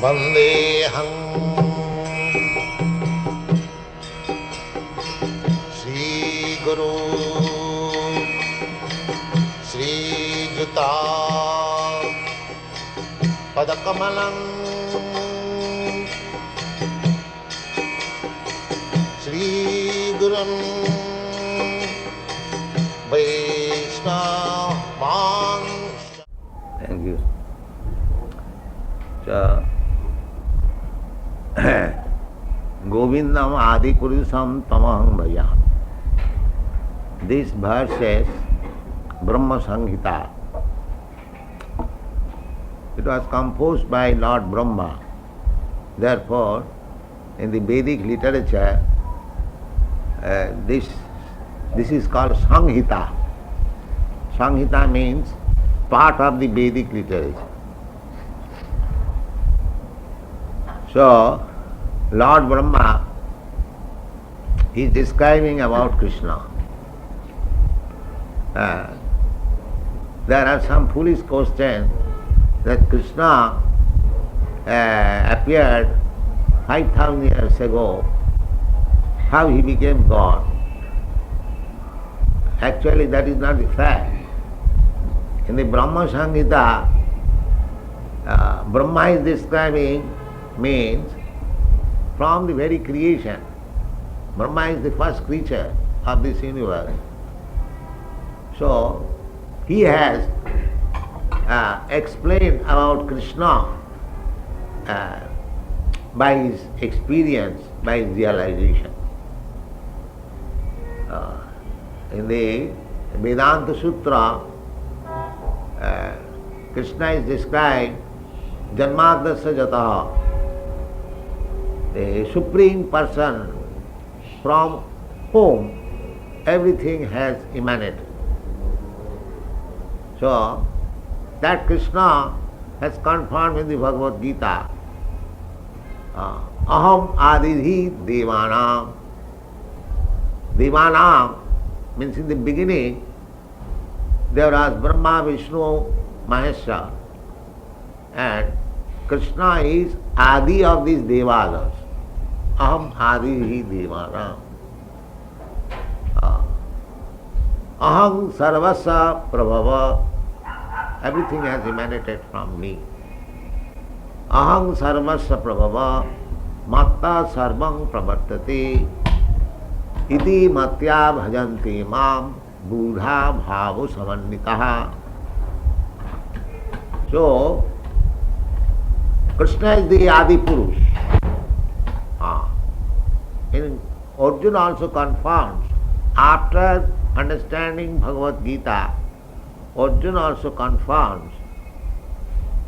Vandeham Sri Guru Sri Juta Padakamalam Sri Gurum Vaishnava. Thank you. So, Govindam Adi Purusam Tamaham Bhajans. This verse says Brahma-Samhita. It was composed by Lord Brahma. Therefore, in the Vedic literature, this is called Samhita. Samhita means part of the Vedic literature. So, Lord Brahma is describing about Krishna. There are some foolish questions that Krishna appeared 5,000 years ago, how he became God. Actually, that is not the fact. In the Brahma-Samhita, Brahma is describing means from the very creation. Brahma is the first creature of this universe. So, he has explained about Krishna by his experience, by his realization. In the Vedanta Sutra, Krishna is described Janmadasya Jataha, the Supreme Person from whom everything has emanated. So, that Krishna has confirmed in the Bhagavad Gita, Aham Adidhi Devanam. Devanam means in the beginning there was Brahma, Vishnu, Maheshwar, and Krishna is Adi of these Devadas. Aham Adihi Devanam. Aham Sarvasa Prabhava. Everything has emanated from me. Aham Sarvasa Prabhava Matta Sarvam Pravartate Iti Matya Bhajanti Mam Buddha Bhavu Samannitaha. So, Krishna is the Adi Purush. In Arjuna also confirms, after understanding Bhagavad Gita, Arjuna also confirms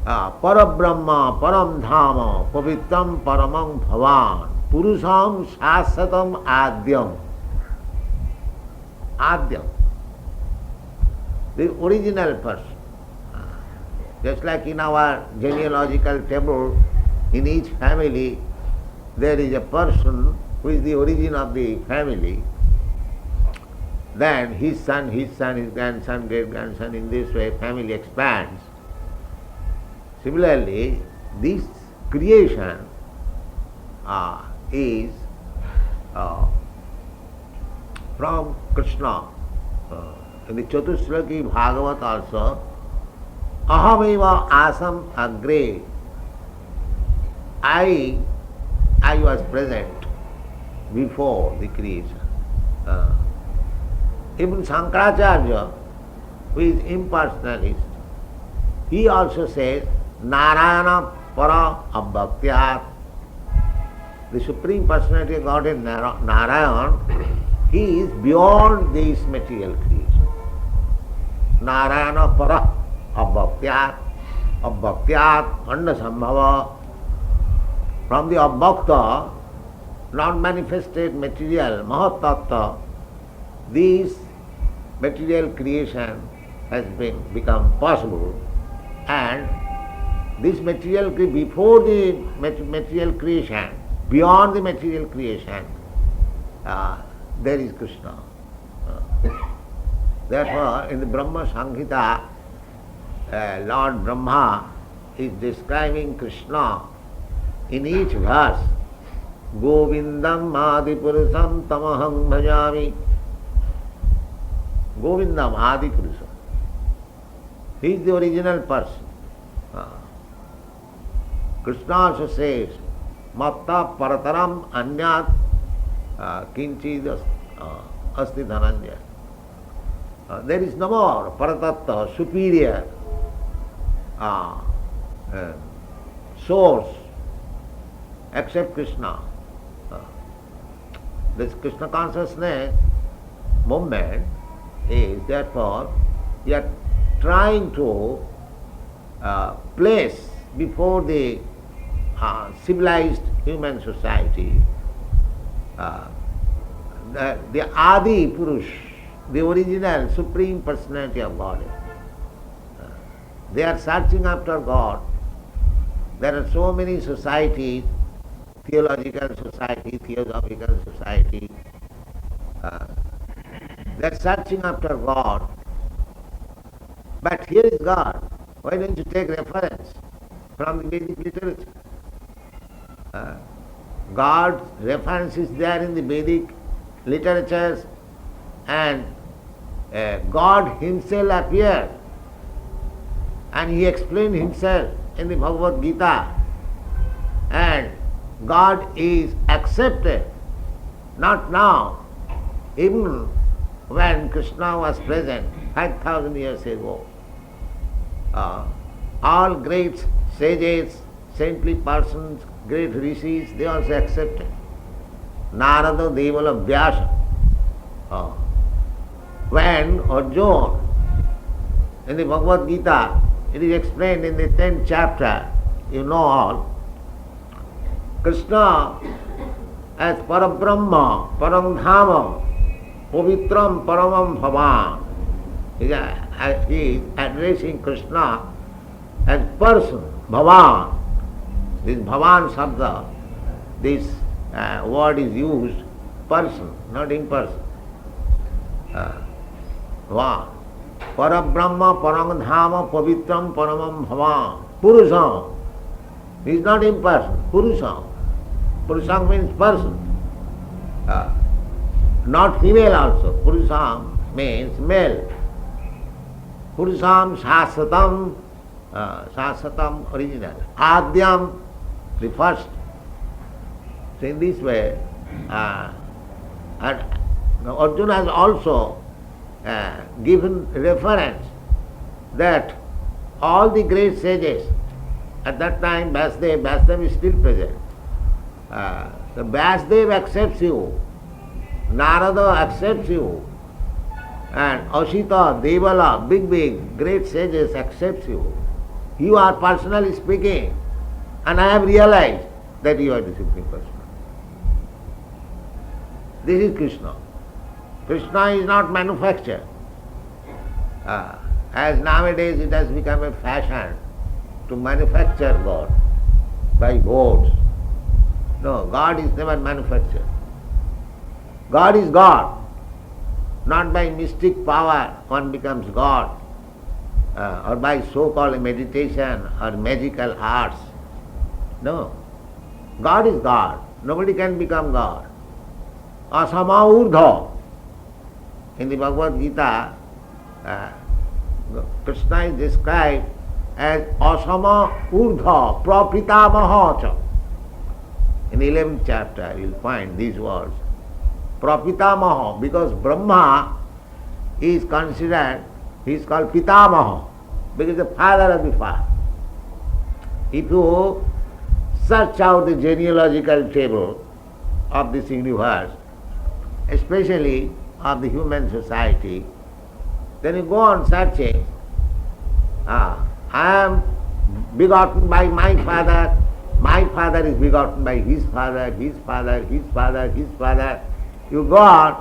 Parabrahma, Param Dhama, Pavitram Paramam Bhavan, Purusham Shasatam Adyam. Adyam, the original person. Just like in our genealogical table, in each family there is a person who is the origin of the family. Then his son, his grandson, great-grandson, in this way family expands. Similarly, this creation is from Krishna. In the Chatushlaki Bhagavat also, Ahameva asam agre. I was present before the creation. Even Shankaracharya, who is impersonalist, he also says, Narayana para abhaktyat. The Supreme Personality of Godhead, Narayan, he is beyond this material creation. Narayana para abhaktyat, abhaktyat, andasambhava. From the abhakta, non-manifested material, mahat-tattva, this material creation has become possible, and this material, before the material creation, beyond the material creation, there is Krishna. Therefore, in the Brahma-Samhita, Lord Brahma is describing Krishna in each verse, Govindam Adipurusam Tamaham Bhajami. Govindam Adipurusam. He is the original person. Krishna also says, Matta Parataram Anyat Kinchid Asti Dhananjaya. There is no more Paratatta, superior source except Krishna. This Krishna consciousness movement is therefore we are trying to place before the civilized human society the Adi Purush, the original Supreme Personality of Godhead. They are searching after God. There are so many societies, theological society, theosophical society. They are searching after God. But here is God. Why don't you take reference from the Vedic literature? God's reference is there in the Vedic literatures, and God himself appeared and he explained himself in the Bhagavad Gita, and God is accepted, not now, even when Krishna was present 5,000 years ago. All great sages, saintly persons, great rishis, they also accepted. Narada Devala Vyasa. When Arjuna, in the Bhagavad Gita, it is explained in the 10th chapter, you know all, Krishna as Parabrahma, Paramdhama, Pavitram Paramam Bhavan. He is addressing Krishna as person, Bhavan. This Bhavan Sabda, this word is used, person, not imperson. Bhavan. Parabrahma, Paramdhama, Pavitram, Paramam Bhavan. Purusam. He is not imperson, Purusam. Purusam means person. Not female also. Purusam means male. Purusam Shasatam, Shasatam original. Adyam, the first. So in this way, Arjuna has also given reference that all the great sages, at that time Vasudev is still present. The Vasudev accepts you, Narada accepts you, and Ashita, Devala, big great sages accepts you. You are personally speaking, and I have realized that you are the Supreme Person. This is Krishna. Krishna is not manufactured. As nowadays it has become a fashion to manufacture God by votes. No, God is never manufactured. God is God. Not by mystic power one becomes God, or by so-called meditation or magical arts. No. God is God. Nobody can become God. Asama urdha. In the Bhagavad Gita, Krishna is described as Asama urdha prapitamaha. In the 11th chapter you will find these words. Prapitamaha, because Brahma is considered, he is called Pitamaha, because the father of the father. If you search out the genealogical table of this universe, especially of the human society, then you go on searching. I am begotten by my father is begotten by his father, his father, his father, his father. You go on,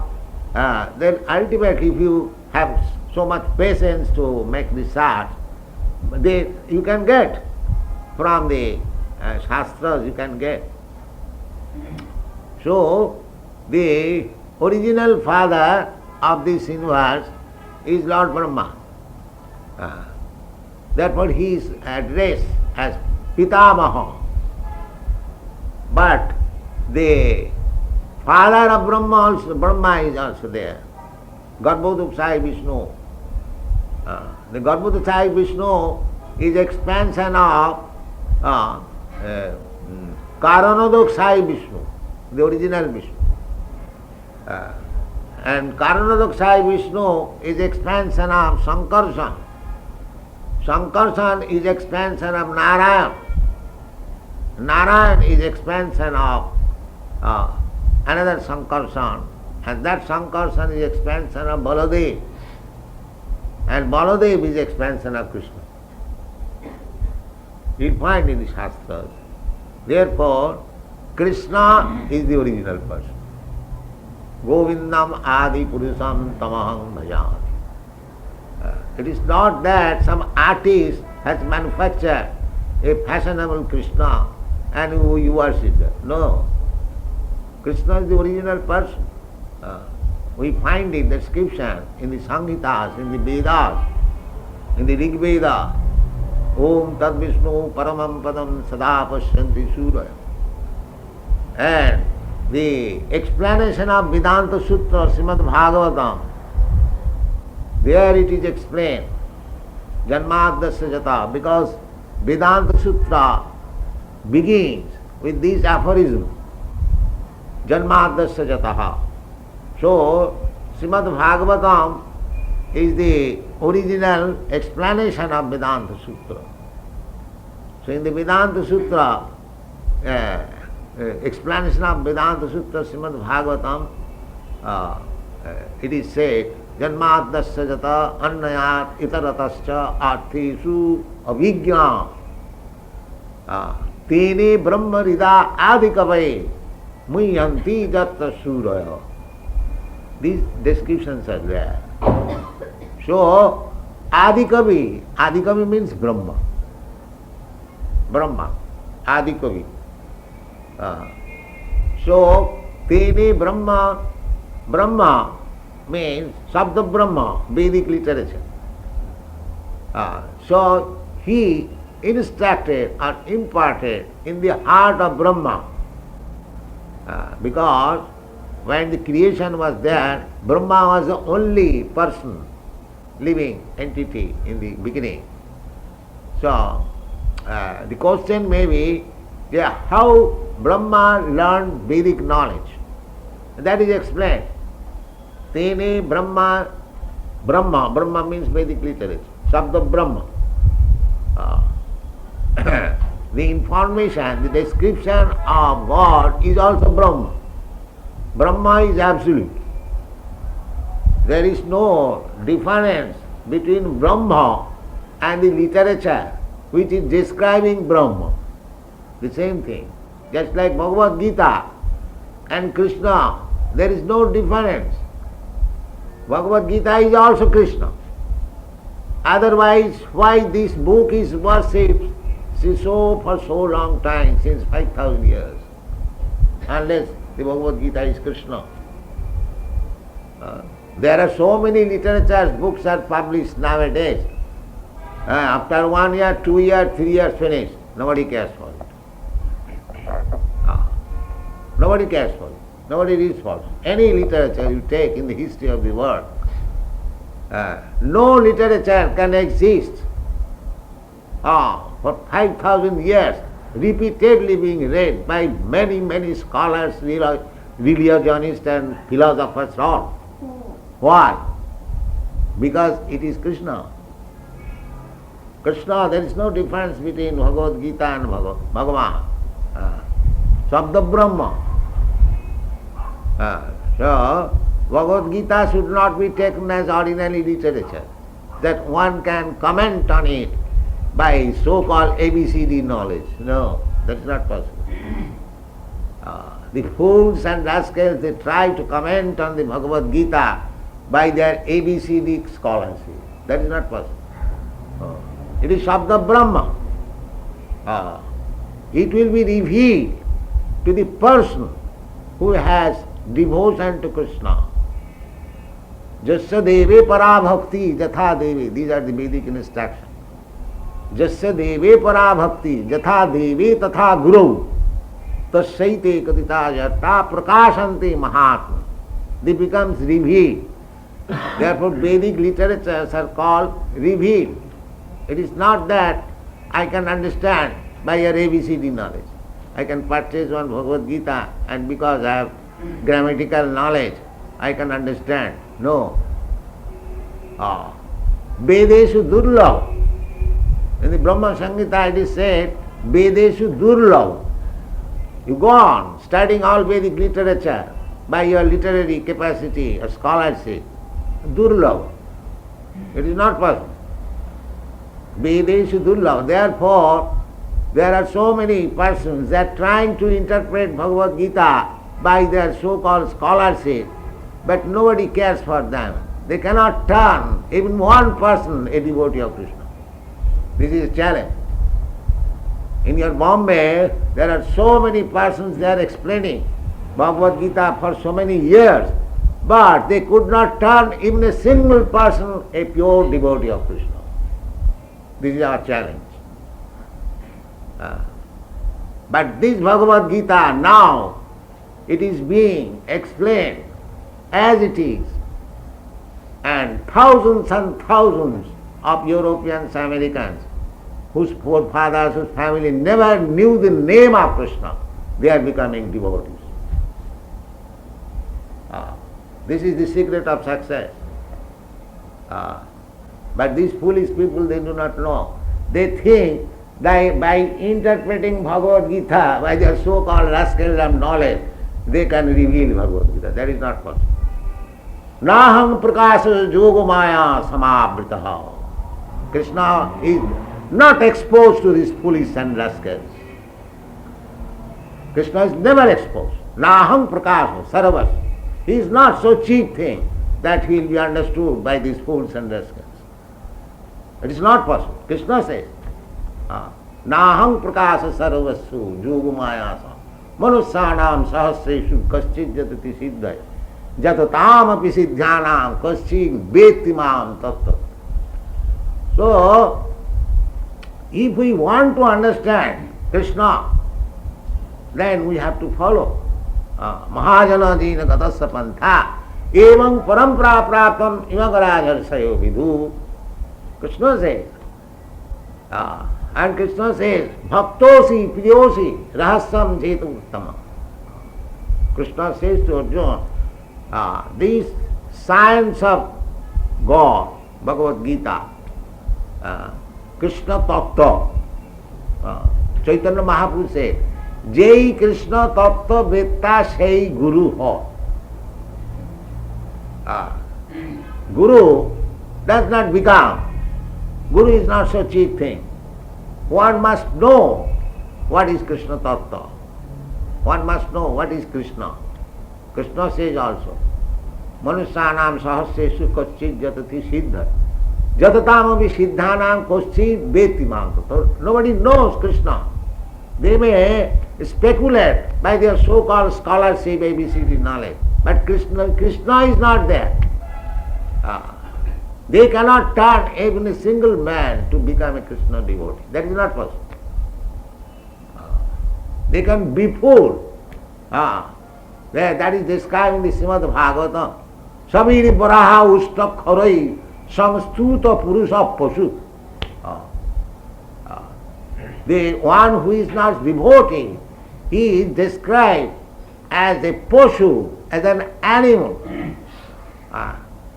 then ultimately if you have so much patience to make research, you can get from the Shastras, you can get. So, the original father of this universe is Lord Brahma. Therefore he is addressed as Pitamaha. but the father of Brahma is also there. Garbhodakshaya Vishnu. The Garbhodakshaya Vishnu is expansion of Karanodakshaya Vishnu, the original Vishnu. And Karanodakshaya Vishnu is expansion of Sankarshan. Sankarshan is expansion of Narayan. Narayan is expansion of another Sankarshan. And that Sankarshan is expansion of Baladev. And Baladev is expansion of Krishna. You find in the Shastras. Therefore, Krishna is the original person. Govindam Adi Purusam Tamaham Bhajan. It is not that some artist has manufactured a fashionable Krishna and you worship it. No. Krishna is the original person. We find in the description, in the Samhitas, in the Vedas, in the Rig Veda, Om Tad Vishnu Paramam Padam Sada Pashyanti Suraya. And the explanation of Vedanta Sutra, Srimad Bhagavatam, there it is explained, Janmadasya Jata, because Vedanta Sutra begins with these aphorisms, Janmadasya Jataha. So, Srimad Bhagavatam is the original explanation of Vedanta Sutra. So, in the Vedanta Sutra, explanation of Vedanta Sutra, Srimad Bhagavatam, it is said, Janmadasya jata annayat itaratascha artheshu avijñā tene brahma rida adikavai muyanti jatta suraya. These descriptions are there. So, Adikavi means Brahma. Brahma, Adikavi. So, Tene Brahma means Sabda Brahma, Vedic literature. So, he instructed or imparted in the heart of Brahma. Because when the creation was there, Brahma was the only person, living entity in the beginning. So, the question may be, how Brahma learned Vedic knowledge. That is explained. Tene Brahma means Vedic literature, Sabda Brahma. The information, the description of God is also Brahma. Brahma is absolute. There is no difference between Brahma and the literature which is describing Brahma. The same thing. Just like Bhagavad Gita and Krishna, there is no difference. Bhagavad Gita is also Krishna. Otherwise, why this book is worshipped for so long time, since 5,000 years, unless the Bhagavad Gita is Krishna. There are so many literatures, books are published nowadays. After 1 year, 2 years, 3 years finished, nobody cares for it. Nobody cares for it. Nobody reads for it. Any literature you take in the history of the world, no literature can exist for 5,000 years, repeatedly being read by many, many scholars, religionists and philosophers all. Why? Because it is Krishna. Krishna, there is no difference between Bhagavad Gita and Bhagavan. Sabda Brahma. So, Bhagavad Gita should not be taken as ordinary literature, that one can comment on it by so-called ABCD knowledge. No, that's not possible. The fools and rascals, they try to comment on the Bhagavad Gita by their ABCD scholarship. That is not possible. It is Sabda Brahma. It will be revealed to the person who has devotion to Krishna. Jasya deve para bhakti jatha devi. These are the Vedic instructions. Jasya deve para bhakti jatha devi tatha guru. tasyaite katita jata prakashanti mahatma. They becomes revealed. Therefore Vedic literatures are called revealed. It is not that I can understand by your ABCD knowledge. I can purchase one Bhagavad Gita and because I have grammatical knowledge, I can understand. No. Vedeshu durlabh. In the Brahma-Samhita it is said, Vedeshu durlabh. You go on studying all Vedic literature by your literary capacity or scholarship. Durlabh. It is not possible. Vedeshu durlabh. Therefore, there are so many persons that are trying to interpret Bhagavad Gita by their so-called scholarship, but nobody cares for them. They cannot turn even one person a devotee of Krishna. This is a challenge. In your Bombay, there are so many persons there explaining Bhagavad Gita for so many years, but they could not turn even a single person a pure devotee of Krishna. This is our challenge. But this Bhagavad Gita now, it is being explained as it is, and thousands of Europeans, Americans, whose forefathers, whose family never knew the name of Krishna, they are becoming devotees. This is the secret of success. But these foolish people, they do not know. They think that by interpreting Bhagavad Gita, by their so-called rascaldom knowledge, they can reveal Bhagavad Gita. That is not possible. Naham prakasa yogamaya samavritaha. Krishna is not exposed to these foolish and rascals. Krishna is never exposed. Naham prakasa saravas. He is not so cheap thing that he will be understood by these fools and rascals. It is not possible. Krishna says, Naham prakasa sarvassu yogamayasa manusyanam sahasreshu kaschid jatati siddhaya jatatam api siddhyanam kaschid vetimam tattva. So, if we want to understand Krishna, then we have to follow Mahajana jina katasya pantha evam parampara praptam imagarajarsayo vidhu. Krishna says, and Krishna says, Bhaktosi priyosi rahasyam jetu uttama. Krishna says to Arjuna, this science of God, Bhagavad Gita, Krishna Tattva, Chaitanya Mahaprabhu said, Jai Krishna Tattva Vetta Sei Guru Ho. Guru does not become. Guru is not so cheap thing. One must know what is Krishna Tattva. One must know what is Krishna. Krishna says also, Manusyanam sahasreshu kaschid jatati siddha. Jatatam api siddhanam kaschid vetimam. Nobody knows Krishna. They may speculate by their so-called scholarship, ABCD knowledge. But Krishna is not there. They cannot turn even a single man to become a Krishna devotee. That is not possible. They can be fooled. That is described in the Srimad Bhagavatam. Sabiri baraha usta kharai samstuta purusha pasu. The one who is not devotee, he is described as a pashu, as an animal.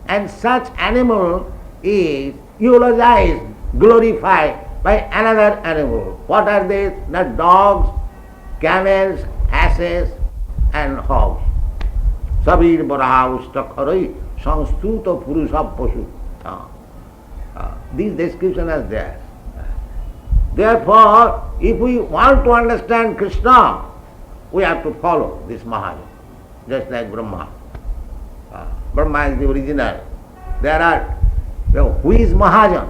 And such animal is eulogized, glorified by another animal. What are they? Not dogs, camels, asses, and hogs. Sabir baraha ustakharai samstuta purusha pasu. These descriptions are there. Therefore, if we want to understand Krishna, we have to follow this Mahajan, just like Brahma. Brahma is the original. There are, who is Mahajan?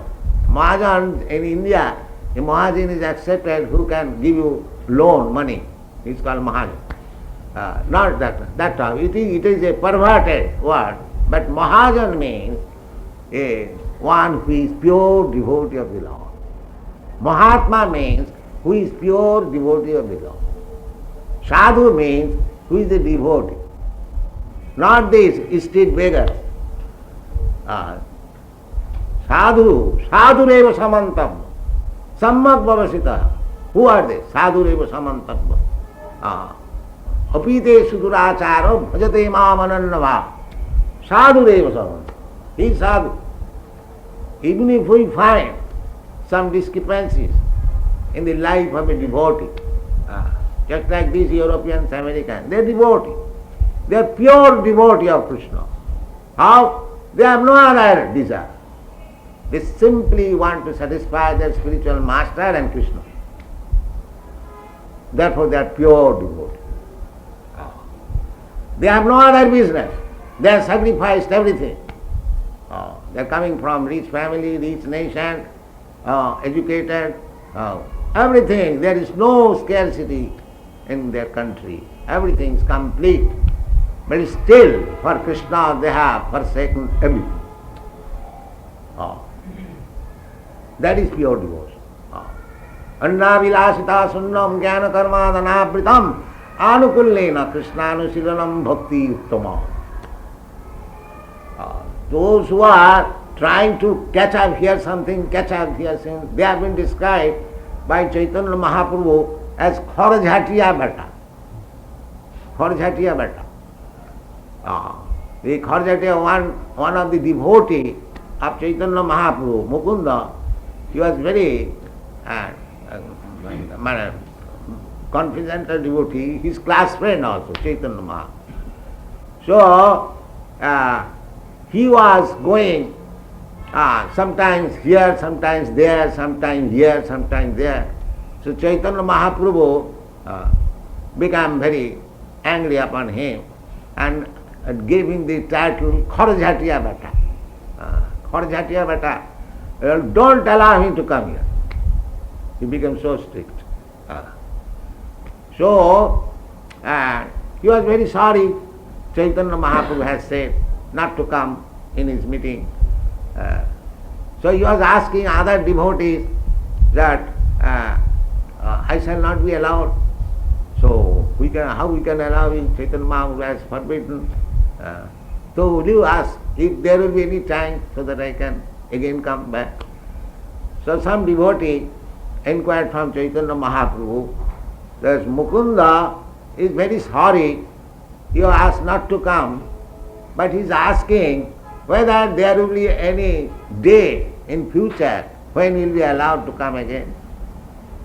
Mahajan in India, a Mahajan is accepted who can give you loan, money. It's called Mahajan. Not that time. It is a perverted word, but Mahajan means one who is pure devotee of the Lord. Mahatma means who is pure devotee of the Lord. Sadhu means who is the devotee, not this street beggar. Sadhu, sadhureva samantam, sammak bhavasita. Who are they? Sadhureva samantam. Apite suduracharo bhajate mam anannava. Sadhureva samantam. He is sadhu. Even if we find some discrepancies in the life of a devotee, just like these Europeans, Americans, they are devotee. They are pure devotee of Krishna. How? They have no other desire. They simply want to satisfy their spiritual master and Krishna. Therefore they are pure devotee. They have no other business. They have sacrificed everything. They are coming from rich family, rich nation, educated, everything. There is no scarcity in their country. Everything is complete. But still, for Krishna, they have forsaken everything. That is pure devotion. Anna vilasita sunnam jnana karma dhanavritam anukullena krishnanushilanam bhakti uttama. Those who are trying to catch up here something, catch up here something, they have been described by Chaitanya Mahaprabhu as Kharjhatiya Bhatta. Kharjhatiya Bhatta. The Kharjhatiya, one of the devotee of Chaitanya Mahaprabhu, Mukunda, he was very confidential devotee, his class friend also, Chaitanya Mahaprabhu. So, he was going sometimes here, sometimes there, sometimes here, sometimes there. So Chaitanya Mahaprabhu became very angry upon him and gave him the title Kharjhatiya Bhatta. Kharjhatiya Bhatta. Don't allow him to come here. He became so strict. So he was very sorry. Chaitanya Mahaprabhu has said not to come in his meeting. So he was asking other devotees that I shall not be allowed. So how we can allow him? Chaitanya Mahaprabhu has forbidden. So would you ask if there will be any time so that I can again come back? So some devotee inquired from Chaitanya Mahaprabhu that Mukunda is very sorry you asked not to come, but he is asking whether there will be any day in future when he will be allowed to come again.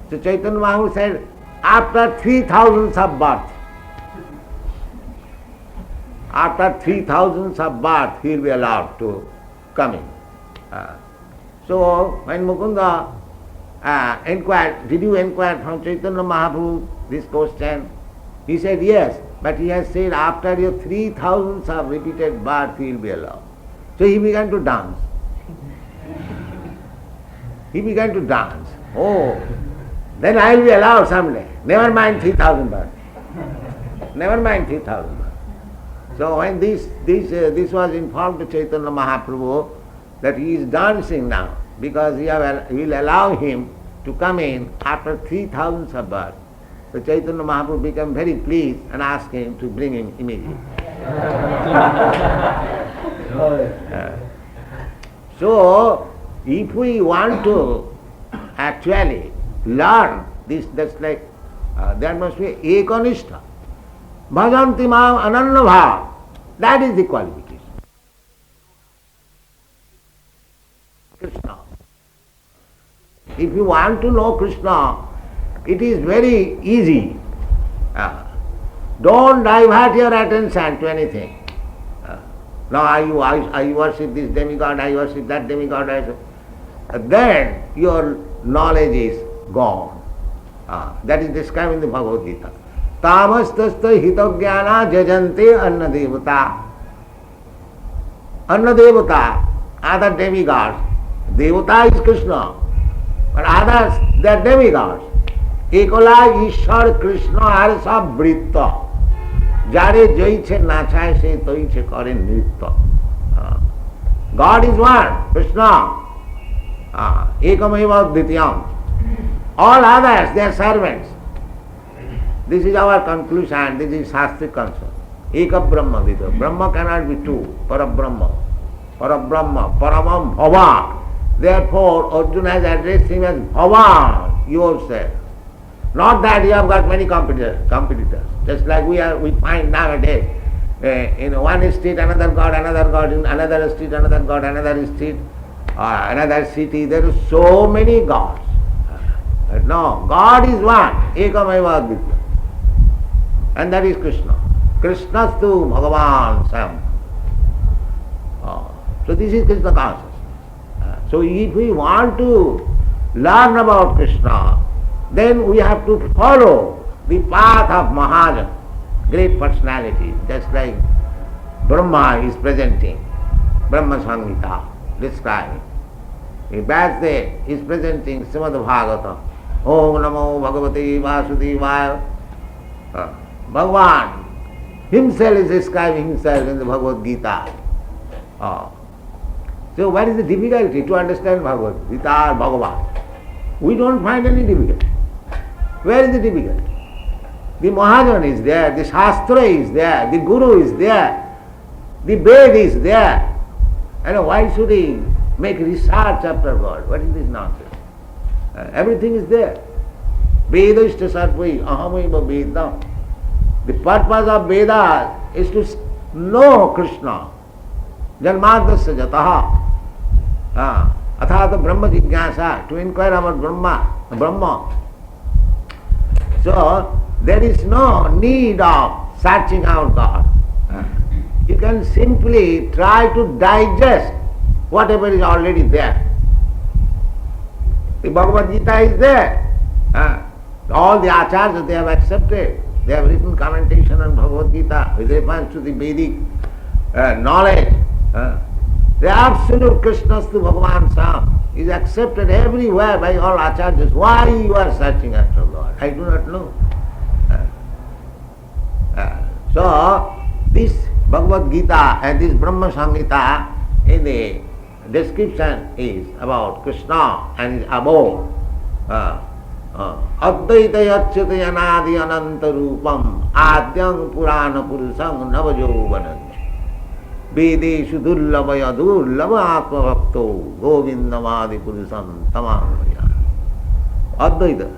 So Chaitanya Mahaprabhu said, after 3,000 of birth. After 3,000 of birth he will be allowed to come in. So when Mukunda inquired, did you inquire from Chaitanya Mahaprabhu this question? He said yes, but he has said after your 3,000 of repeated birth he will be allowed. So he began to dance. He began to dance. Oh, then I will be allowed someday. Never mind 3,000 birth. Never mind 3,000 birth. So when this was informed to Chaitanya Mahaprabhu that he is dancing now because he will allow him to come in after 3,000 of birth. So Chaitanya Mahaprabhu became very pleased and asked him to bring him immediately. So if we want to actually learn this, that's like there must be ekanishta. Bhajanti mam ananya bhav. That is the qualification. Krishna. If you want to know Krishna, it is very easy. Don't divert your attention to anything. Now I worship this demigod, I worship that demigod. Then your knowledge is gone. That is described in the Bhagavad Gita. Tamastasta hitagyana jajante anna devata. Anna devata, other demigods. Devata is Krishna, but others they are demigods. Ekola Ishwar Krishna are sab vritta. Jare joiche nachaye se toiche kare nritta. God is one, Krishna. Ekameva dvityam. All others, they are servants. This is our conclusion, this is Shastric concept. Eka Brahma Vito. Brahma cannot be two. Parabrahma. Parabrahma. Paramam Bhava. Therefore, Arjuna has addressed him as Bhavan, yourself. Not that you have got many competitors. Just like we find nowadays, in one street another god, in another street another god, another street, another city. There are so many gods. No, God is one. Ekameva Advitya. And that is Krishna. Krishnastu Bhagavan Sam. So this is Krishna consciousness. So if we want to learn about Krishna, then we have to follow the path of Mahajan, great personality, just like Brahma is presenting, Brahma-Samhita, describing. In Vedic is presenting Srimad Bhagavatam. Om Namo Bhagavate Vasudevaya. Bhagavan himself is describing himself in the Bhagavad Gita. So what is the difficulty to understand Bhagavad Gita or Bhagavan? We don't find any difficulty. Where is the difficulty? The Mahajan is there, the Shastra is there, the Guru is there, the Ved is there. And why should he make research after God? What is this nonsense? Everything is there. Vedashta sarvai ahamaiva vedam. The purpose of Vedas is to know Krishna. Janmadasya jataha. Athata Brahma jignasa, to inquire about Brahma. So, there is no need of searching out God. You can simply try to digest whatever is already there. The Bhagavad Gita is there. All the Acharyas, they have accepted. They have written commentation on Bhagavad Gita with reference to the Vedic knowledge. The absolute Krishnastu Bhagavan Sam is accepted everywhere by all Acharyas. Why you are searching after God? I do not know. So, this Bhagavad Gita and this Brahma-Samhita in the description is about Krishna and is above. Advaita yachyata yanadi ananta rupam adyam purana purusam navajovanam Vedeshu dullabaya dullaba atma bhakto govindamadi purusam tamamaya. Advaita.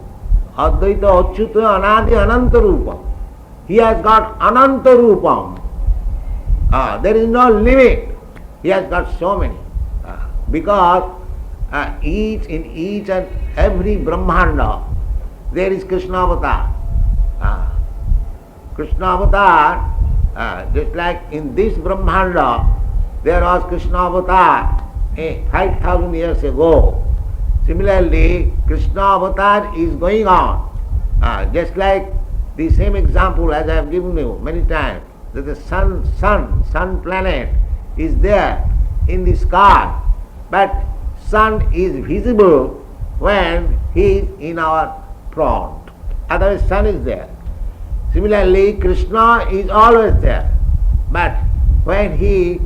Advaita achyuta anadi ananta rupam. He has got ananta rupam. There is no limit. He has got so many. Because in each and every Brahmanda there is Krishna avatar. Krishna avatar, just like in this Brahmanda there was Krishna avatar 5,000 years ago. Similarly, Krishna avatar is going on. Just like the same example as I have given you many times, that the sun planet is there in the sky, but sun is visible when he is in our front. Otherwise sun is there. Similarly, Krishna is always there, but when he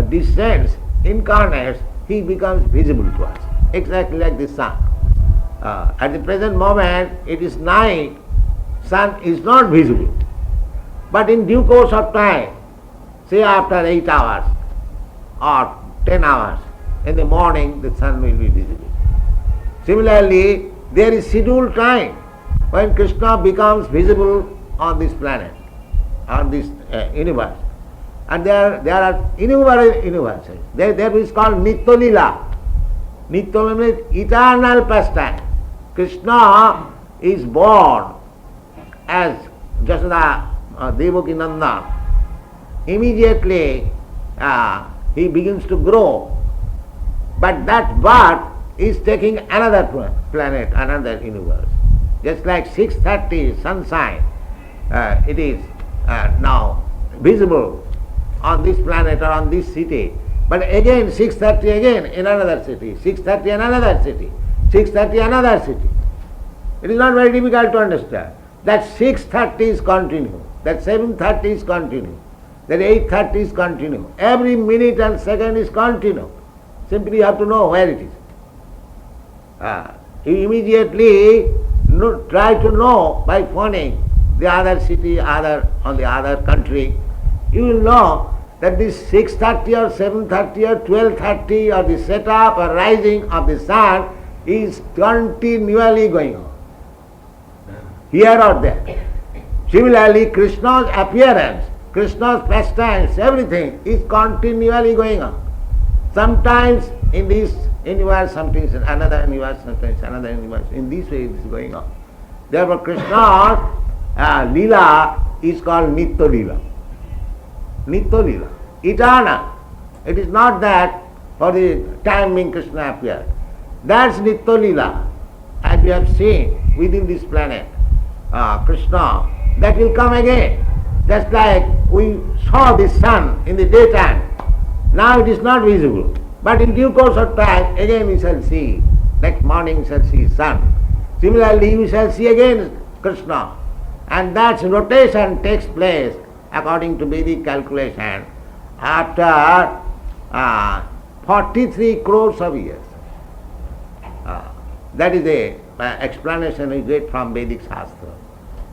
descends, incarnates, he becomes visible to us, exactly like the sun. At the present moment, it is night, sun is not visible. But in due course of time, say after 8 hours or 10 hours, in the morning the sun will be visible. Similarly, there is scheduled time when Krishna becomes visible on this planet, on this universe. And there are innumerable universes. There is called Nitya-lila. Nitya means eternal pastime. Krishna is born as Jasoda Devaki Nanda. Immediately he begins to grow. But that birth is taking another planet, another universe. Just like 6:30 sunshine, it is now visible on this planet or on this city. But again 6:30 again in another city, 6:30 another city, 6:30 another city. It is not very difficult to understand. That 6:30 is continue, that 7:30 is continue, that 8:30 is continue. Every minute and second is continue. Simply you have to know where it is. You immediately try to know by phoning the other city, on the other country, you will know that this 6:30 or 7:30 or 12:30 or the setup or rising of the sun is continually going on, here or there. Similarly, Krishna's appearance, Krishna's pastimes, everything is continually going on. Sometimes in this universe, sometimes in another universe, sometimes another universe. In this way it is going on. Therefore Krishna's Leela is called Nitya Leela. Nitya Leela, eternal. It is not that for the time being Krishna appeared. That's Nitya Leela. As we have seen within this planet, Krishna, that will come again. Just like we saw the sun in the daytime. Now it is not visible. But in due course of time, again we shall see. Next morning we shall see sun. Similarly, we shall see again Krishna. And that rotation takes place according to Vedic calculation after 43 crores of years. That is the explanation we get from Vedic Shastra.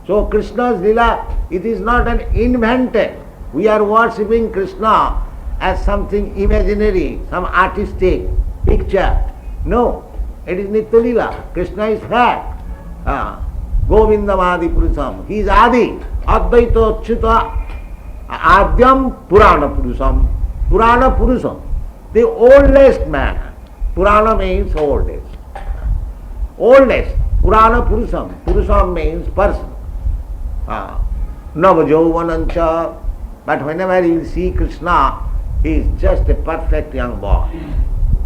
So Krishna's Leela, it is not an invented. We are worshipping Krishna as something imaginary, some artistic picture. No, it is Nitya Leela. Krishna is fact. Govindamadi Purusam. He is Adi. Advaita Achyuta Adyam Purana Purusam. Purana Purusam. The oldest man. Purana means oldest. Oldest. Purana Purusam. Purusam means person. Navajovanancha. But whenever you see Krishna, he is just a perfect young boy.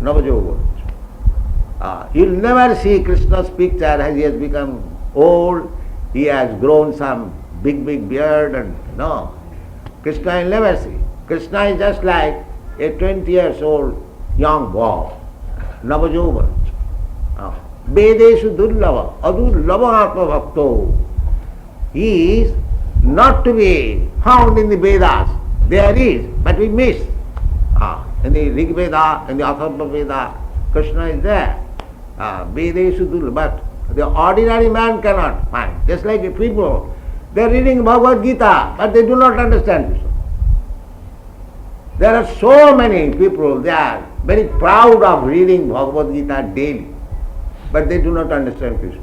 Navajovanancha. You'll never see Krishna's picture as he has become old, he has grown some big beard and no. Krishna you'll never see. Krishna is just like a 20 years old young boy. Navajovanancha. Vedeshu durlava, adurlava atma bhakto. He is not to be found in the Vedas. There is, but we miss. In the Rig Veda, in the Atharva Veda, Krishna is there. Vedeshu durlava, but the ordinary man cannot find. Just like people, they are reading Bhagavad Gita, but they do not understand Krishna. There are so many people, they are very proud of reading Bhagavad Gita daily, but they do not understand Krishna.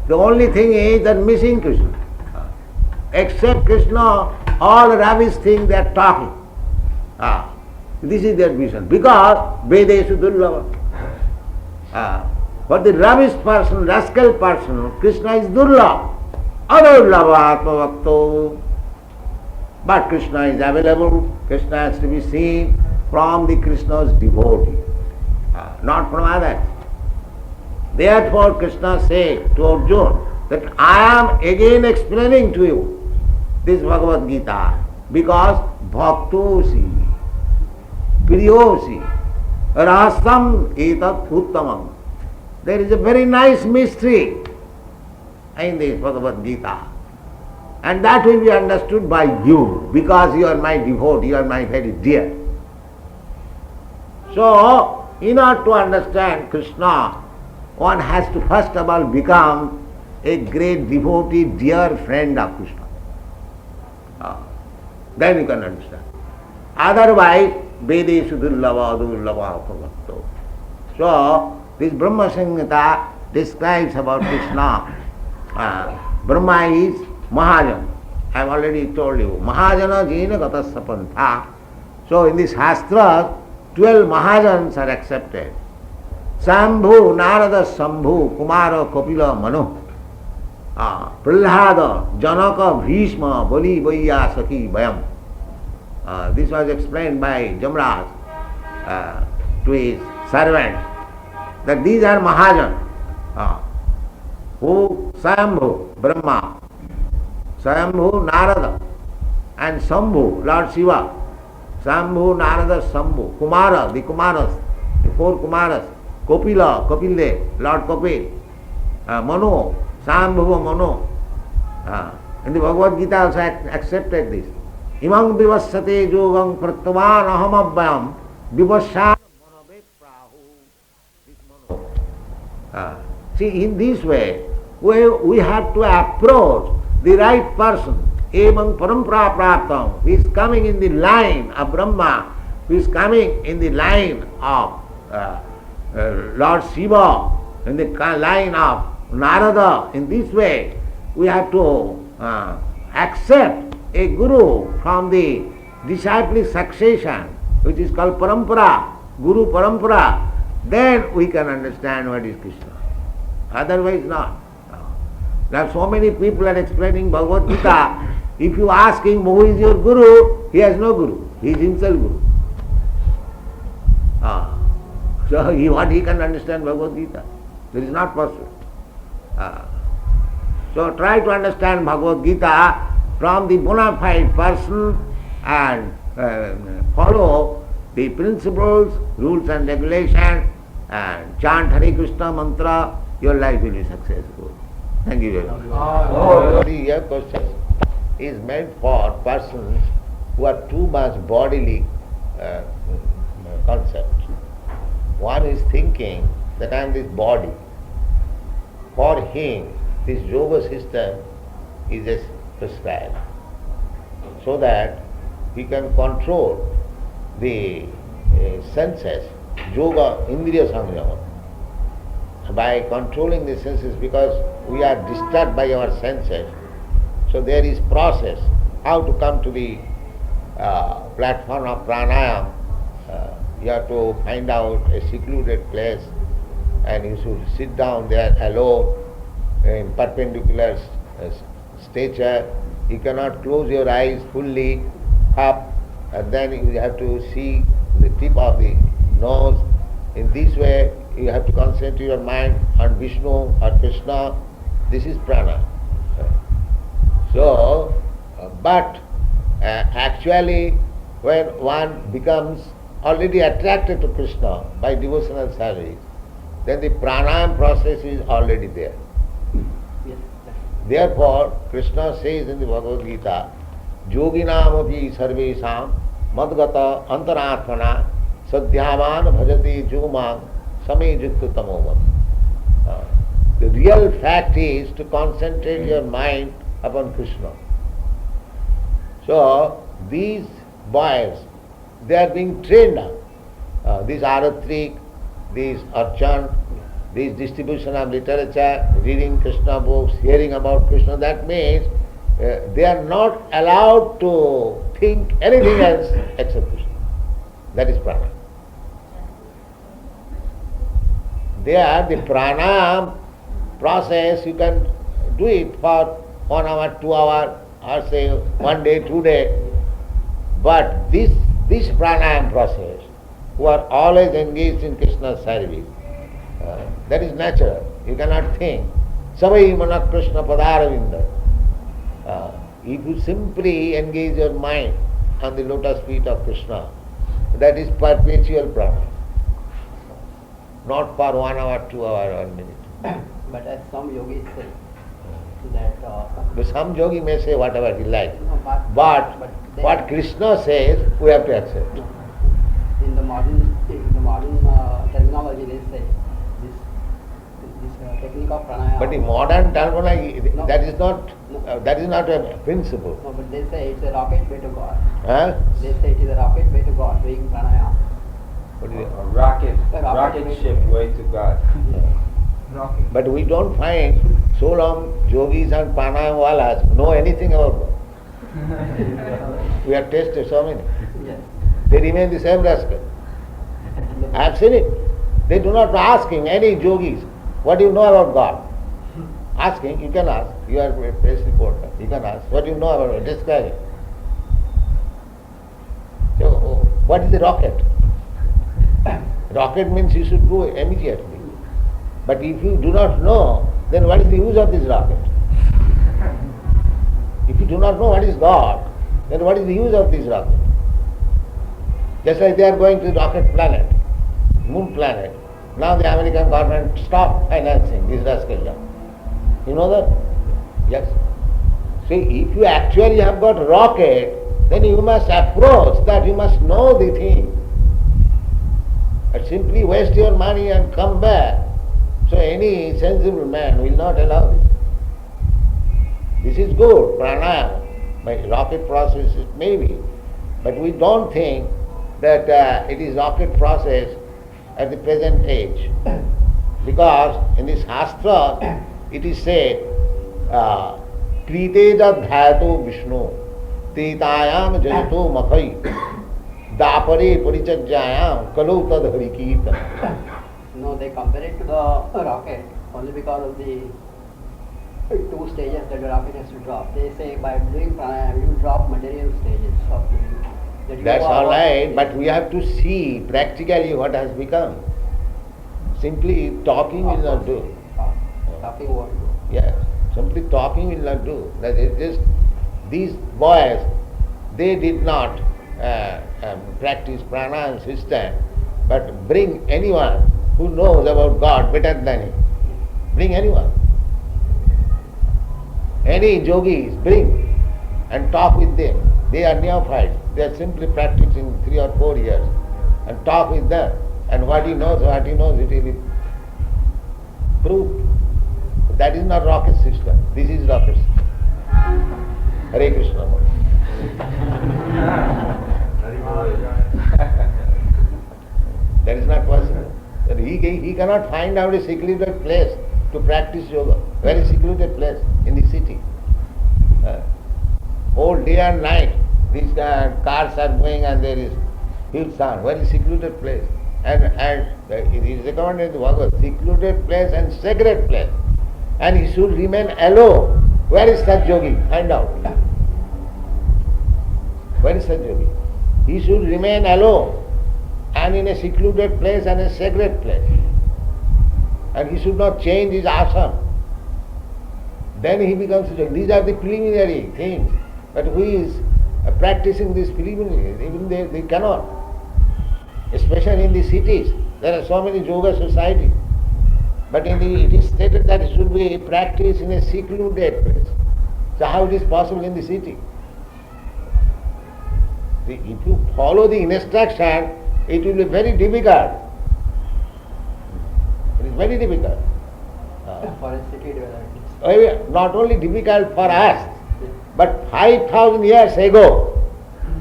The only thing is that missing Krishna. Except Krishna, all rubbish things they are talking. This is their vision. Because Vedeshu durlava. For the rubbish person, rascal person, Krishna is durlava. Adurlava atma bhakto. But Krishna is available. Krishna has to be seen from the Krishna's devotee, not from others. Therefore Krishna said to Arjuna that I am again explaining to you this Bhagavad Gita because bhaktosi, priyosi, rahasam etat uttamam. There is a very nice mystery in this Bhagavad Gita. And that will be understood by you because you are my devotee, you are my very dear. So, in order to understand Krishna, one has to first of all become a great devotee, dear friend of Krishna. Then you can understand. Otherwise, Vedeshu durlava durlava bhakto. So, this Brahma-Samhita describes about Krishna. Brahma is Mahajan. I have already told you. Mahajana jena gatasya pantha. So in this Shastra, 12 Mahajans are accepted. Sambhu, Narada, Sambhu, Kumara, Kapila, Manu, Prahlada, Janaka, Bhishma, Bali, Vaya, Saki, Bayam. This was explained by Jamraj to his servant, that these are Mahajans. Who? Sambhu, Brahma, Swayambhu, Narada, and Sambhu, Lord Shiva. Sambhu, Narada, Sambhu, Kumara, the Kumaras, the 4 Kumaras, Kapila, Kapilde, Lord Kapil, Manu, Sambhuva Manu. And the Bhagavad Gita also accepted this. Imam vivassate yogam pratvan ahamabhyam vivasya manovet prahu. This Manu. See, in this way, we have to approach the right person. Evam parampara praptam, who is coming in the line of Brahma, who is coming in the line of Lord Shiva, in the line of Narada. In this way, we have to accept a guru from the disciplic succession, which is called parampara, guru parampara. Then we can understand what is Krishna. Otherwise not. Now so many people are explaining Bhagavad Gita. If you ask him who is your guru, he has no guru. He is himself guru. So what he can understand Bhagavad Gita? That is not possible. So try to understand Bhagavad Gita from the bona fide person and follow the principles, rules and regulations, and chant Hare Krishna mantra, your life will be successful. Thank you very much. Your question is meant for persons who are too much bodily concept. One is thinking that I am this body. For him, this yoga system is just prescribed, so that he can control the senses, yoga, indriya samyama. By controlling the senses, because we are disturbed by our senses, so there is process how to come to the platform of pranayam. You have to find out a secluded place and you should sit down there alone in perpendicular stature. You cannot close your eyes fully up, and then you have to see the tip of the nose. In this way you have to concentrate your mind on Vishnu or Krishna. This is prana. So, but actually when one becomes already attracted to Krishna by devotional service, then the pranayam process is already there. Yes. Therefore, Krishna says in the Bhagavad Gita, Yoginamapi sarvesam madgata antaratmana sadhyavan bhajati jugmang same jukta tamovam. The real fact is to concentrate your mind upon Krishna. So, these boys, they are being trained now. These aratrik, these archan, this distribution of literature, reading Krishna books, hearing about Krishna, that means they are not allowed to think anything else except Krishna. That is prana. There, the pranayam process, you can do it for 1 hour, 2 hours, or say 1 day, 2 days. But this pranayam process, who are always engaged in Krishna's service, that is natural. You cannot think, Savai Mana Krishna Padaravinda. If you simply engage your mind on the lotus feet of Krishna, that is perpetual prana. Not for 1 hour, 2 hours, or minute. But as some yogis say, that But some yogi may say whatever he likes. no, But they- what Krishna says, we have to accept. in the modern terminology, they say this technique of pranayama. But in modern terminology, No. that is not a principle. No, but they say it's a rocket way to God. Huh? They say it is a rocket way to God, doing pranayama. What is it? A rocket rocket ship way to God. But we don't find so long yogis and pranayam walas know anything about God. We have tested so many. Yes. They remain the same rascal. I have seen it. They do not ask him, any yogis, what do you know about God? Asking, you can ask. You are a press reporter. You can ask, what do you know about God? Describe it. So, what is the rocket? Rocket means you should go immediately. But if you do not know, then what is the use of this rocket? If you do not know what is God, then what is the use of this rocket? Just like they are going to the rocket planet, moon planet. Now the American government stopped financing this rascal job. You know that? Yes. See, if you actually have got a rocket, then you must approach that, you must know the thing. But simply waste your money and come back. So any sensible man will not allow this. This is good, pranayama. My rocket process it may be. But we don't think that it is rocket process at the present age. Because in this Shastra, it is said, Kriteja dhyato Vishnu, Titayam jayato makai, Dapare parichajayam, Kalau tad harikirtan. No, they compare it to the rocket only because of the two stages that the rocket has to drop. They say by doing pranayama, you drop material stages of living. That you That's are all right, what- but we have to see practically what has become. Simply talking will not do. Talking won't do. Yes, simply talking will not do. That is just these boys, they did not practice pranayama system, but bring anyone who knows about God better than him. Bring anyone. Any yogis, bring and talk with them. They are neophytes. They are simply practicing 3 or 4 years. And talk with them. And what he knows, it will be proved. That is not rocket system. This is rocket system. Hare Krishna. That is not possible. That he cannot find out a secluded place to practice yoga. Very secluded place in the city. Whole day and night these cars are going and there is huge sound. Very secluded place. And it is recommended in the Bhagavad, secluded place and sacred place. And he should remain alone. Where is such yogi? Find out. Where is such yogi? He should remain alone and in a secluded place and a sacred place. And he should not change his asana. Then he becomes a yogi. These are the preliminary things. But who is practicing these preliminaries? Even they cannot. Especially in the cities. There are so many yoga societies. But it is stated that it should be practiced in a secluded place. So how it is possible in the city? If you follow the instruction, it will be very difficult. It is very difficult. For a city development. Not only difficult for us, but 5,000 years ago,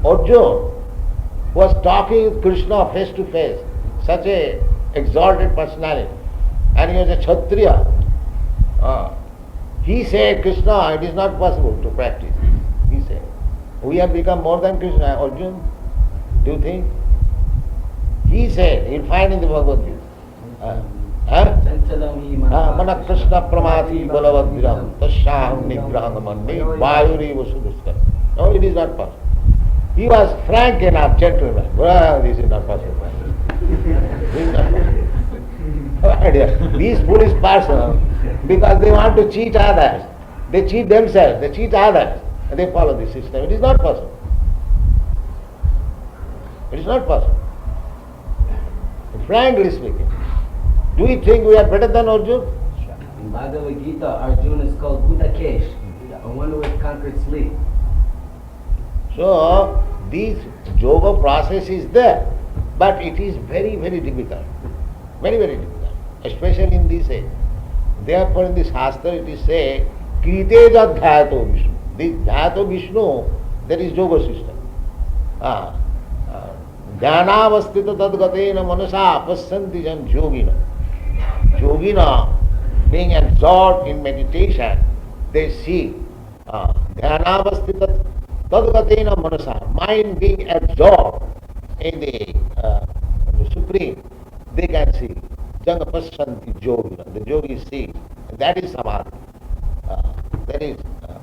Arjuna was talking with Krishna face to face, such a exalted personality, and he was a Kshatriya. He said, Krishna, it is not possible to practice. He said, we have become more than Krishna, Arjuna. Do you think? He said, you'll find in the Bhagavad Gita. Mana Krishna pramati balavadviram tasyaham nigraham manni vayuri vasuduskar. No, it is not possible. He was frank enough, gentleman. Well, this is not possible. This is not possible. These foolish persons, because they want to cheat others, they cheat themselves, they cheat others, and they follow this system. It is not possible. It is not possible. Frankly speaking, do we think we are better than Arjuna? In Bhagavad Gita, Arjuna is called Bhutakesh, the one who has conquered sleep. So, this yoga process is there, but it is very, very difficult. Very, very difficult, especially in this age. Therefore, in this Shastra it is said, Kriteja dhyato Vishnu. This dhyato Vishnu, that is yoga system. Dhyanavastita tadgatena manasa pasyanti jan yogina. Yogina, being absorbed in meditation, they see dhyanavastita tadgatena manasa, mind being absorbed in the Supreme, they can see. Janga pasyanti yogina, the yogis see. That is samadhi. That is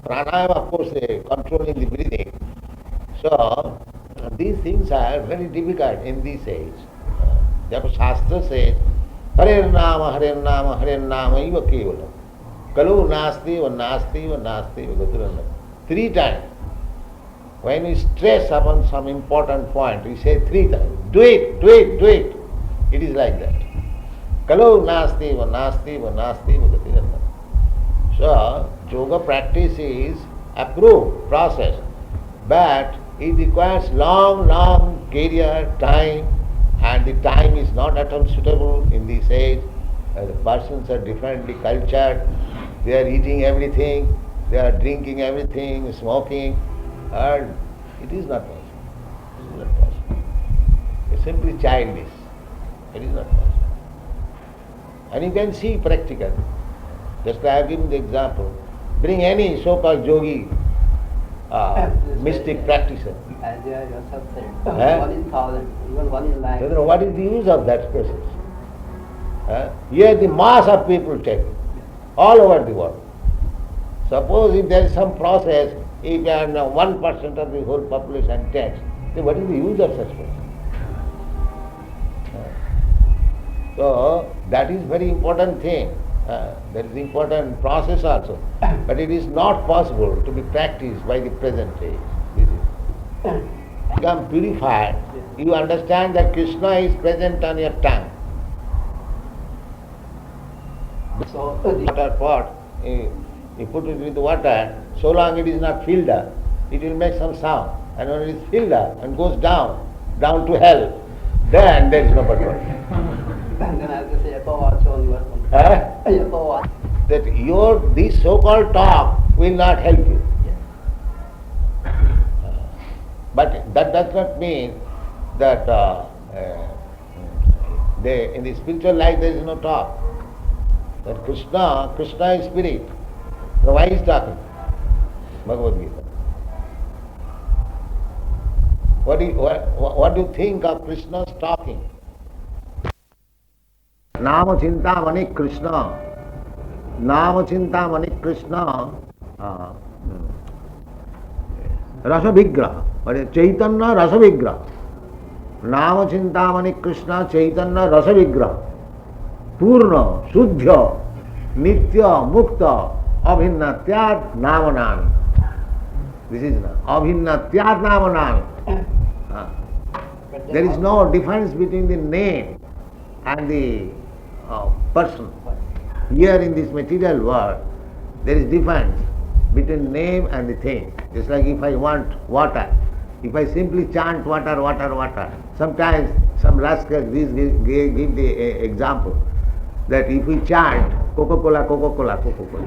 pranayama, of course, controlling the breathing. So, these things are very difficult in this age. Therefore, Shastra says, Hare Nama, Hare Nama, Hare Nama, Iva Kevala. Kalu Nasti, va Nasti, va Nasti, va Gaturana. 3 times. When we stress upon some important point, we say 3 times. Do it, do it, do it. It is like that. Kalu Nasti, va Nasti, va Nasti, va Gaturana. So, yoga practice is approved process, but it requires long career, time, and the time is not at all suitable in this age. The persons are differently cultured, they are eating everything, they are drinking everything, smoking, and it is not possible. It is not possible. It's simply childish. It is not possible. And you can see practically. Just like I have given the example. Bring any so-called yogi, mystic practitioner. As you yourself said, Eh? 1 in 1,000, even 1 in lakh. So what is the use of that process? Here the mass of people take it, all over the world. Suppose if there is some process, if 1% of the whole population takes, then what is the use of such process? So that is very important thing. That is important process also. But it is not possible to be practiced by the present age. This is. Become purified. You understand that Krishna is present on your tongue. So, The water pot, you put it with water, so long it is not filled up, it will make some sound. And when it is filled up and goes down to hell, then there is no but water. and then as you say, Yato Vacho Nivartam. Huh? Yato Vacho. That this so-called talk will not help you. But that does not mean that in the spiritual life there is no talk. That Krishna is spirit. So why is talking? Bhagavad Gita. What do you think of Krishna's talking? Nama Chintamani Krishna. Nama Chintamani Krishna. Rasa Vigraha. What is Chaitanya Rasa Vigraha? Nama Chintamani Krishna Chaitanya Rasa Vigraha. Purna, Shuddha, Nitya, Mukta, Abhinnatyad Namanami. This is Abhinnatyad Namanami. There is no difference between the name and the person. Here in this material world, there is difference between name and the thing. Just like if I want water, if I simply chant water, water, water, sometimes some rascals give the example that if we chant Coca-Cola, Coca-Cola, Coca-Cola,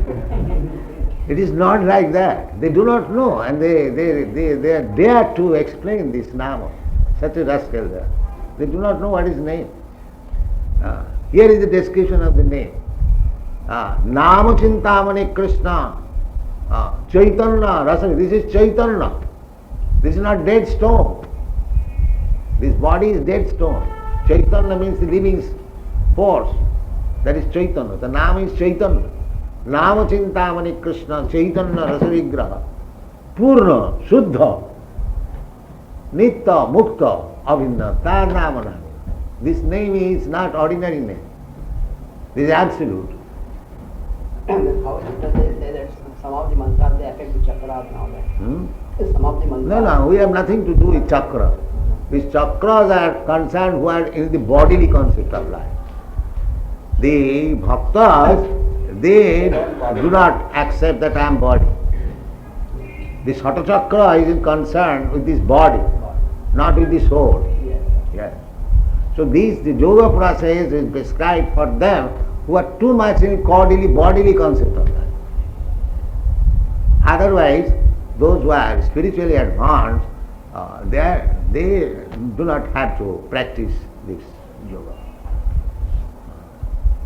it is not like that. They do not know, and they are dare to explain this nama. Such a rascal there. They do not know what is name. Here is the description of the name. Nama Chintamani Krishna. Chaitanya Rasa. This is Chaitanya. This is not dead stone. This body is dead stone. Chaitanya means the living force. That is Chaitanya. The name is Chaitanya. Nama Chintamani Krishna Chaitanya Rasa Vigraha. Purna, Shuddha, Nitya, Mukta, Abhinna, Tarnamanami. This name is not ordinary name. This is absolute. And then how does they say that some of the mantras they affect the chakras and all that? Some of the mantras. No, we have nothing to do with chakra. These chakras are concerned who are in the bodily concept of life. The bhaktas, they do not accept that I am body. This Hata chakra is concerned with this body, not with the soul. Yes. So the yoga process is prescribed for them who are too much in bodily concept of life. Otherwise, those who are spiritually advanced, they do not have to practice this yoga.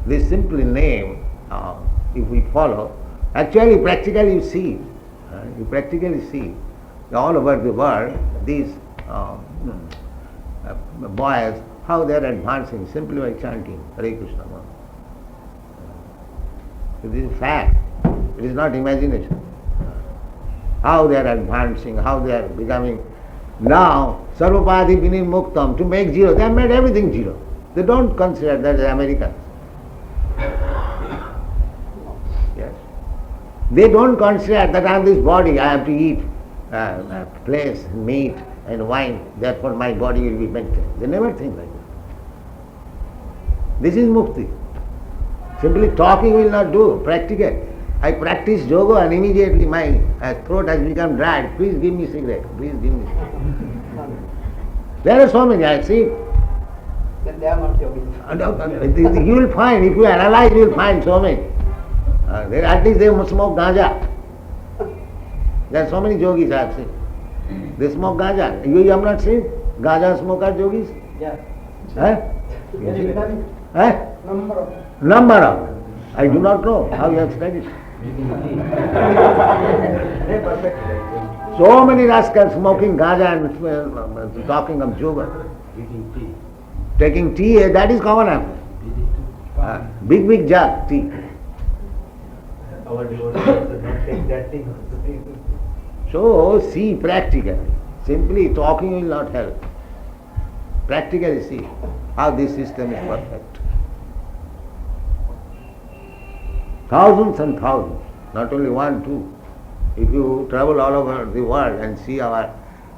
This simply name, if we follow, actually practically you see, all over the world, these boys, how they are advancing simply by chanting Hare Krishna. So this is fact, it is not imagination. How they are advancing, how they are becoming. Now, Sarvapadi Vinim Muktam, to make zero, they have made everything zero. They don't consider that as Americans. Yes. They don't consider that I have this body, I have to eat flesh, meat and wine, therefore my body will be maintained. They never think like that. This is mukti. Simply talking will not do, practical. I practice yoga and immediately my throat has become dried. Please give me cigarette. Please give me cigarette. There are so many, I see. Then they are not yogis. You will find, if you analyze, you will find so many. At least they smoke ganja. There are so many yogis I have seen. They smoke gaja. You have not seen gaja smoker yogis? Yeah. Number of. I do not know how you have studied. So many rascals smoking gaja and talking of yoga. Taking tea, that is common affair. Big jug tea. Our devotees do not take that thing. So see practically. Simply talking will not help. Practically see how this system is perfect. Thousands and thousands, not only one, two. If you travel all over the world and see our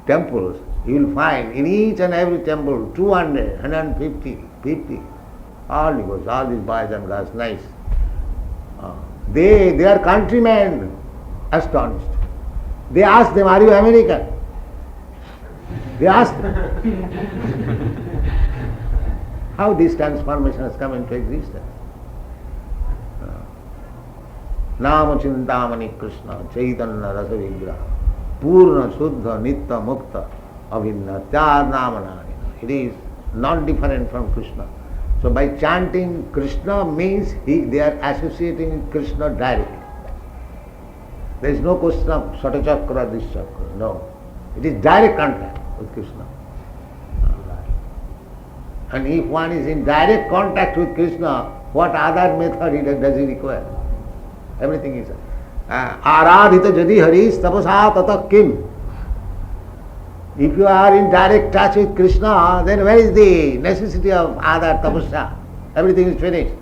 temples, you will find in each and every temple 200, 150, 50. All devotees, all these boys and girls, nice. They are countrymen, astonished. They ask them, are you American? They ask them. How this transformation has come into existence. Nama Chintamani Krishna, Chaitanya Rasa Vigraha, Purna Suddha Nitya Mukta Abhinna Tyar Namanani. It is not different from Krishna. So by chanting Krishna means they are associating with Krishna directly. There is no question of Sata Chakra, this Chakra. No. It is direct contact with Krishna. And if one is in direct contact with Krishna, what other method does he require? Everything is Aradhita jadi haris tapasa tata kim. If you are in direct touch with Krishna, then where is the necessity of other tapasya? Everything is finished.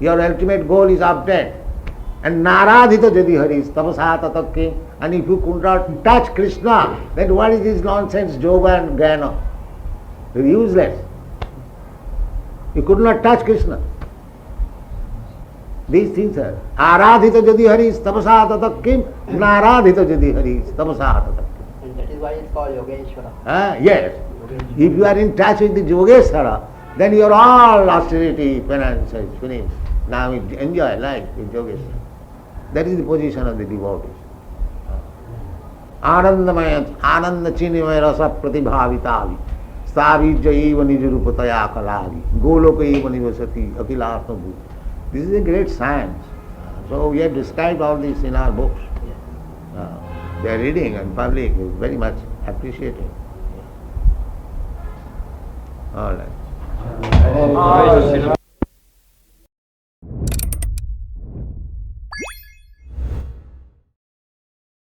Your ultimate goal is obtained. And naradhita jadi haris tapasa tata kim. And if you could not touch Krishna, then what is this nonsense yoga and jnana? They are useless. You could not touch Krishna. These things are aradhita jadi haris tapasa tata kim, naradhita jadi haris tapasa tata kim. And that is why it's called Yogeshwara. Yes. If you are in touch with the Yogeshwara, then your all austerity, penance is finished. Now enjoy life with Yogeshwara. That is the position of the devotees. Anandamaya, Ananda Chinimaya Rasa Pratibhavitavi, Stavijya eva nijurupataya kalagi, Goloka eva nivasati, Akilasma bhuta. This is a great science. So we have described all this in our books. They are reading and public is very much appreciated. All right.